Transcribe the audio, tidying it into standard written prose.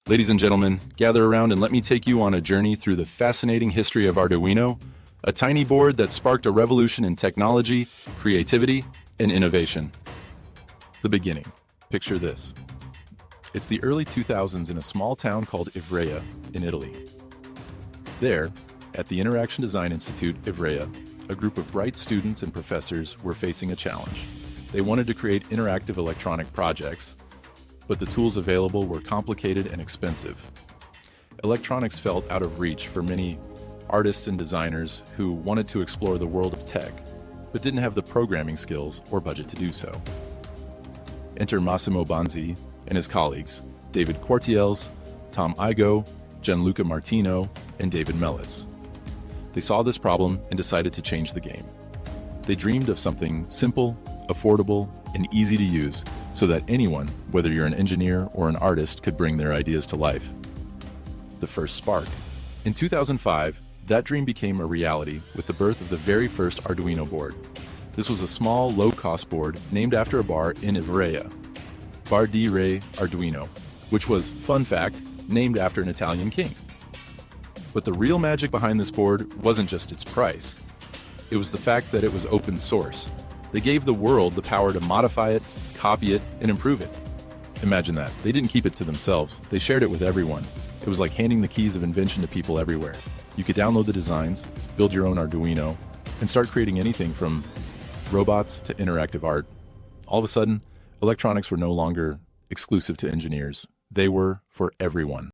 Ladies and gentlemen, gather around and let me take you on a journey through the fascinating history of Arduino, a tiny board that sparked a revolution in technology, creativity, and innovation. The beginning. Picture this. It's the early 2000s in a small town called Ivrea in Italy. There, at the Interaction Design Institute, Ivrea, a group of bright students and professors were facing a challenge. They wanted to create interactive electronic projects, but the tools available were complicated and expensive. Electronics felt out of reach for many artists and designers who wanted to explore the world of tech, but didn't have the programming skills or budget to do so. Enter Massimo Banzi and his colleagues, David Quartiels, Tom Igo, Gianluca Martino, and David Mellis. They saw this problem and decided to change the game. They dreamed of something simple, affordable, and easy to use so that anyone, whether you're an engineer or an artist, could bring their ideas to life. The first spark. In 2005, that dream became a reality with the birth of the very first Arduino board. This was a small, low-cost board named after a bar in Ivrea, Bar di Re Arduino, which was, fun fact, named after an Italian king. But the real magic behind this board wasn't just its price. It was the fact that it was open source. They gave the world the power to modify it, copy it, and improve it. Imagine that. They didn't keep it to themselves. They shared it with everyone. It was like handing the keys of invention to people everywhere. You could download the designs, build your own Arduino, and start creating anything from robots to interactive art. All of a sudden, electronics were no longer exclusive to engineers. They were for everyone.